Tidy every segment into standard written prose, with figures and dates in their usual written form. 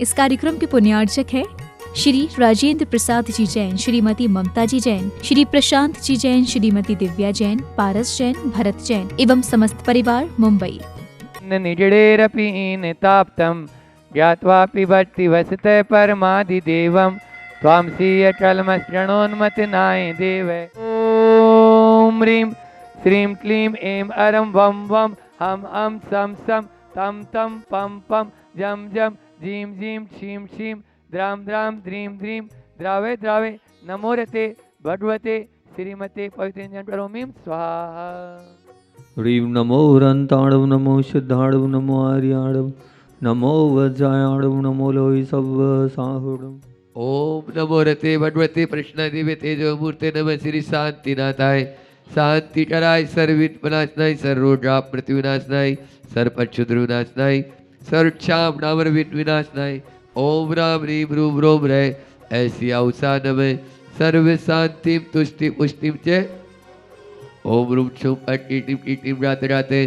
इस कार्यक्रम के पुण्यार्चक है श्री राजेंद्र प्रसाद जी जैन, श्रीमती ममता जी जैन, श्री प्रशांत जी जैन, श्रीमती दिव्या जैन, पारस जैन, भरत जैन एवं समस्त परिवार मुंबई। निजडेरपि ताप्तं ज्ञात्वापि भक्ति वसते परमादिदेवं त्वां सीयचलमसृणोन्मतनाय देव। ॐ ह्रीं श्रीं क्लीं ऐं अरं वं वं हम सं सं तं तं पं पं जं जं जीं जीं क्षीं क्षीं द्रां द्रां द्रीं द्रीं द्रावे द्रावे नमोरते भगवते श्रीमते पवित्रेन्द्रं स्वाहा। ह्रीं नमो रन्ताणव नमो सिद्धाणव नमो आर्याणव नमो वज्रायाणव नमो लोहि सव साहुणम। ओम नमो रते भगवते प्रश्न दिव्य तेजो मूर्ते नमः श्री शांतिनाथाय शांति कराय सर्विनाशनाय सर्वोजा प्रतिविनाशनाय सर्वक्षुद्र विनाशनाय सर्वक्षाम नामर विनाशनाय ओम राम ह्रीं रूम रोम रे ऐसी औसा नमः सर्व शांति तुष्टि पुष्टि च ओम रूम शुम अटीटिम टीटिम राते राते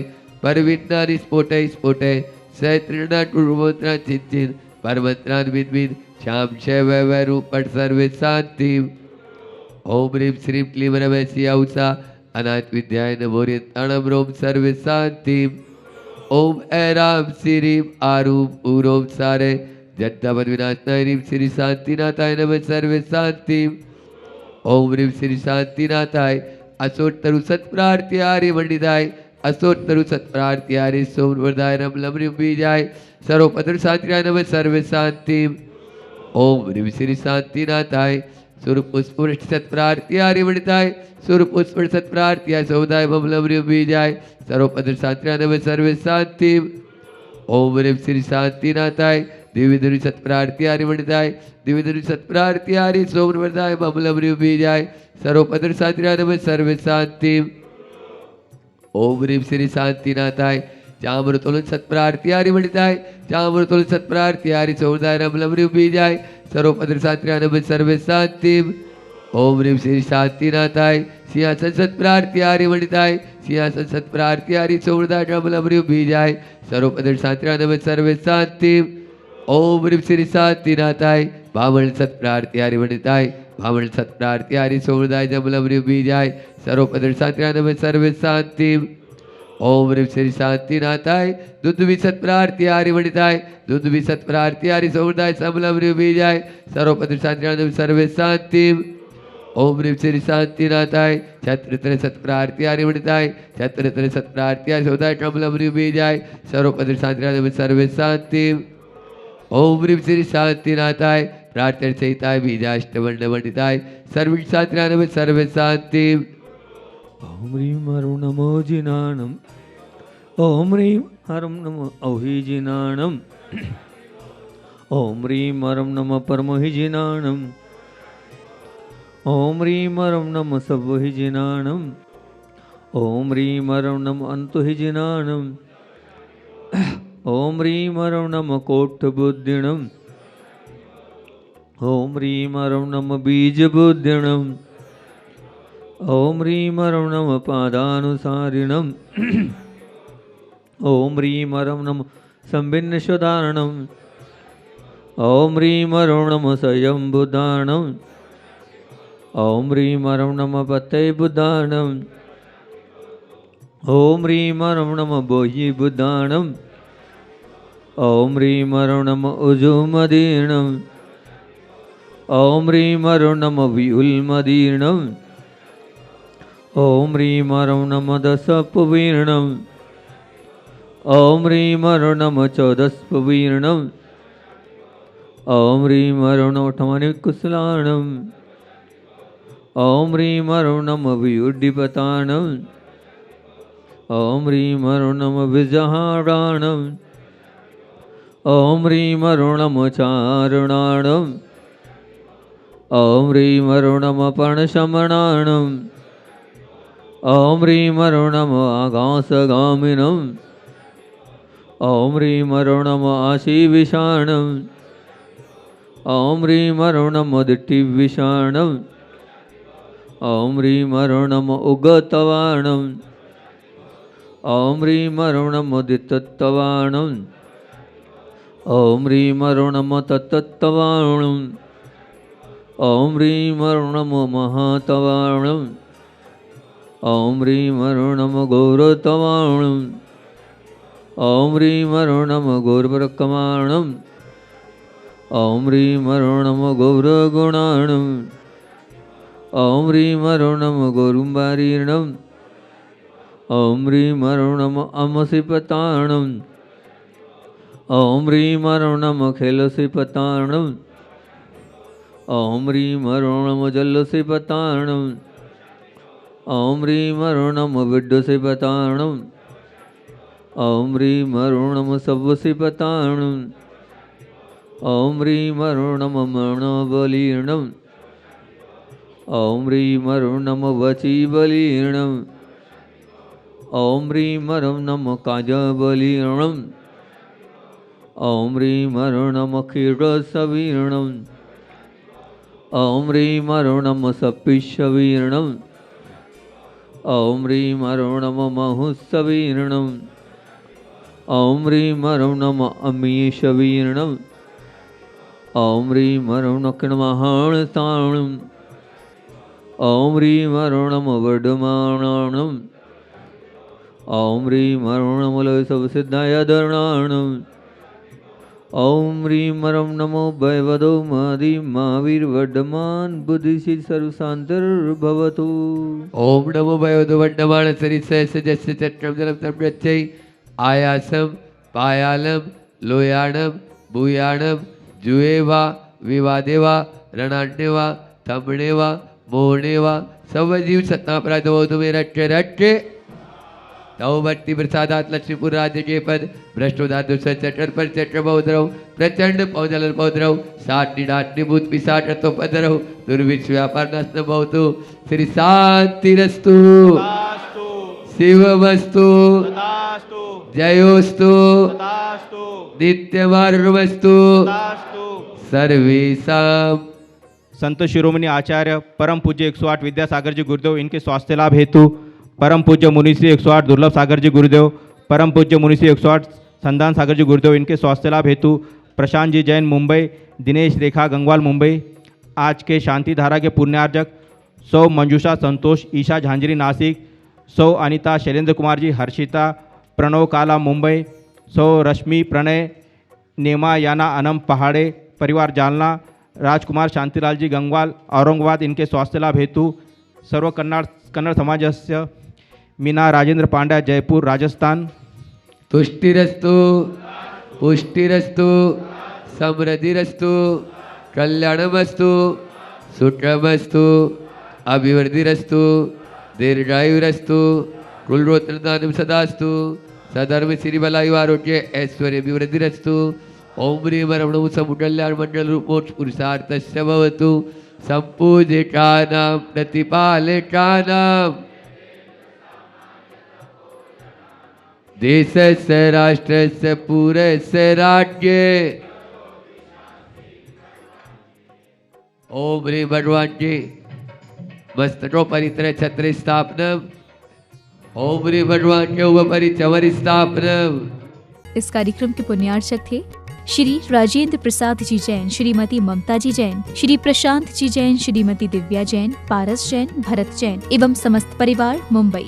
परविन्नानि स्फोटे स्फोटे सहस्रना टुर्वंत्रा चिंचिन परमंत्रान विद विद श्याम क्षय वै रूप सर्वे शांति। ओम ह्रीं श्रीं क्लीं रमसी औसा अनाथ विद्याय नमोरियताणम रोम सर्वे शांति। ओम ऐराम श्रीं आरूम ऊरोम सारे जत्तावन विनाशनाय ह्रीं श्री शांतिनाथाय नमः सर्वे शांति। ओम ह्रीं श्री शांतिनाथाय असोत्तरु सत्प्रार्थी आर्य मंडिताय असोत्तरु सत्प्रार्थी आर्य सोमवरदाय नम लमृम बीजाय सर्वपत्र शांतिराय नमः सर्वे शांति। ओम ह्रीं श्री शांतिनाथाय सुरपुष्पुष्ट सत्प्रार्थी आर्य मंडिताय सुरपुष्पुष्ट सत्प्रार्थी सौदाय मम लमृम बीजाय सर्वपत्र शांतिराय नमः सर्वे शांति। ओम ह्रीं श्री शांतिनाथाय दिव्यधुरी सत्प्रार्थी आर्य मंडिताय दिव्यधुरी सत्प्रार्थी आर्य सोमवरदाय मम लमृम बीजाय सर्वपत्र शांतिराय नमः सर्वे शांति। ओम ह्रीं श्री शांतिनाथाय चामृतोल सत्प्रार्थी आर्य मंडिताय चामृतोल सत्प्रार्थी आर्य सौदाय नम लमृम बीजाय सर्वपत्र शांतिराय नमः सर्वे शांति। ओम ह्रीं श्री शांतिनाथाय सिंहासन सत्प्रार्थी आर्य मंडिताय सिंहासन सत्प्रार्थी आर्य सौदाय नम लमृम बीजाय सर्वपत्र शांतिराय नमः सर्वे शांति। ओम ह्रीं श्री शांतिनाथाय भावण सत्प्रार्थी आर्य मंडिताय भावण सत्प्रार्थी आर्य सौदाय नम लमृम बीजाय सर्वपत्र शांतिराय नमः सर्वे शांति। ओम ह्रीं श्री शांतिनाथाय दुद्वी सत्प्रार्थी आर्य मंडिताय दुद्वी सत्प्रार्थी आर्य सौदाय समलमृम बीजाय सर्वपत्र शांतिराय नमः सर्वे शांति। ओम ह्रीं श्री शांतिनाथाय छत्रत्र सत्प्रार्थी आर्य मंडिताय छत्रत्र सत्प्रार्थी आर्य सौदाय समलमृम बीजाय सर्वपत्र शांतिराय नमः सर्वे शांति। ओम ह्रीं श्री शांतिनाथाय प्रार्थना सहिताय बीजाष्टवर्ण मंडिताय सर्व शांतिराय नमः सर्वे शांति। ओम ह्रीं हरं नमो जिनाणम ओम ह्रीं हरं नमो औहिजिनाणम ओम ह्रीं हरं नमः परमहिजिनाणम ओम ह्रीं हरं नमः सवहिजिनाणम ओम ह्रीं हरं नमः अंतुहिजिनाणम ओम ह्रीं हरं नमः कोट्ठबुद्धिणम ओम ह्रीं हरं नमः बीजबुद्धिणम ओम ह्रीं हरं नमः पादानुसारिणम ओम ह्रीं हरं नमः संभिन्नशोदारणम ओम ह्रीं हरं नमः स्वयंबुदारणम ओम ह्रीं हरं नमः पतयबुदारणम ओम ह्रीं हरं नमः बोहिबुदारणम ओम ह्रीं हरं नमः उजुमदीर्णम ओम ह्रीं हरं नमः व्यूलमदीर्णम ओम ह्रीं हरं नमः दशपवीर्णम ओम ह्रीं हरं नमः चौदशपवीर्णम ओम ह्रीं हरं नमः ठमनिकुशलाणम ओम ह्रीं हरं नमः व्यूढिपताणम ओम ह्रीं हरं नमः विजहाराणम ओम ह्रीं हरं नमः चारणाणम ओम ह्रीं हरं नमः पर्णशमनाणम ओम ह्रीं हरं नमः आकाशगामिनम ओम ह्रीं हरं नमः आशीविषाणम ओम ह्रीं हरं नमः दिट्टिविषाणम ओम ह्रीं हरं नमः उगतवाणम ओम ह्रीं हरं नमः दित्तवाणम ॐ ह्रीं अरुणम तत्तत्तवाणम् ॐ ह्रीं अरुणम महातवाणम् ॐ ह्रीं अरुणम गौरतवाणम् ॐ ह्रीं अरुणम गौरवरकमाणम् ॐ ह्रीं अरुणम गौरगुणाणम् ॐ ह्रीं अरुणम गौरुम्बारीर्णम् ॐ ह्रीं अरुणम अमसिपताणम् ॐ ह्रीं अरुणम खेलसिपताणम् ॐ ह्रीं अरुणम जलसिपताणम् ॐ ह्रीं अरुणम विड्डुसिपताणम् ॐ ह्रीं अरुणम सव्वसिपताणम् ॐ ह्रीं अरुणम मणबलीर्णम् ॐ ह्रीं अरुणम वचीबलीर्णम् ॐ ह्रीं अरुणम काजबलीर्णम् ॐ ह्रीं अरुणम क्षीरसवीर्णम् ॐ ह्रीं अरुणम सपिशवीर्णम् ॐ ह्रीं अरुणम महुसवीर्णम् ॐ ह्रीं अरुणम अमीशवीर्णम् ॐ ह्रीं अरुणकिणमहाणसाणम् ॐ ह्रीं अरुणम वडमाणाणम् ॐ ह्रीं अरुणम लयसवसिद्धायधरणाणम् ॐ ह्रीं अरुं नमो भयवदो मादि महावीरवड्डमान् बुद्धिसिद्धि सर्वशान्तिर्भवतु। ओम नमो भगवतो वड्डमाण सरिसस्य जस्य चक्रम जलम तप्रत्यय आयासम पायालम लोयाणम भूयाणम जुएवा विवादेवा रणाण्यवा तमणेवा मोहनेवा सवजीव सत्तापराधो तुम्हें रट्टे रट्टे तव भक्ति प्रसादात लक्ष्मीपुर राज्य के पद भ्रष्टोदात चटर पर चटर बहुद्रव प्रचंड पौजल बहुद्रव साठ निडाट निभूत पिसाट तो पदरव दुर्विक्ष व्यापार नष्ट बहुतु श्री शांतिरस्तु शिवमस्तु जयोस्तु नित्यमार्गमस्तु सर्वेषां। संत शिरोमणि आचार्य परम पूज्य 108 विद्यासागर जी गुरुदेव इनके स्वास्थ्य लाभ हेतु परम पूज्य मुनिश्री 108 दुर्लभ सागर जी गुरुदेव परम पूज्य मुनिश्री 108 संदान सागर जी गुरुदेव इनके स्वास्थ्य लाभ हेतु प्रशांत जी जैन मुंबई, दिनेश रेखा गंगवाल मुंबई। आज के शांति धारा के पुण्यार्जक सौ मंजूषा संतोष ईशा झांझरी नासिक, सौ अनिता शैलेंद्र कुमार जी हर्षिता प्रणव काला मुंबई, सौ रश्मि प्रणय नेमा याना अनम पहाड़े परिवार जालना, राजकुमार शांतिलाल जी गंगवाल औरंगाबाद इनके स्वास्थ्य लाभ हेतु सर्व कन्नड़ समाजस्य मीना राजेंद्र पांड्या जयपुर राजस्थान। तुष्टिरस्तु पुष्टिरस्तु समृद्धिरस्तु कल्याणमस्तु सुखमस्तु अभिवृद्धिरस्तु दीर्घायुरस्तु कुलरोत्रदानं सदास्तु सधर्म श्री बलायु आरोग्य ऐश्वर्य अभिवृद्धिरस्तु। ओम ह्रीं रमणं समुकल्याण मंडल रूपोच पुरुषार्थस्य भवतु संपूजितानां प्रतिपालकानां देशस्य राष्ट्रस्य पूरस्य राज्ये। ओम ह्रीं भगवान जी मस्तकोपरि छत्र स्थापनम। ओम ह्रीं भगवान के उपरि चवर स्थापनम। इस कार्यक्रम के पुण्यार्चक थे श्री राजेंद्र प्रसाद जी जैन, श्रीमती ममता जी जैन, श्री प्रशांत जी जैन, श्रीमती दिव्या जैन, पारस जैन, भरत जैन एवं समस्त परिवार मुंबई।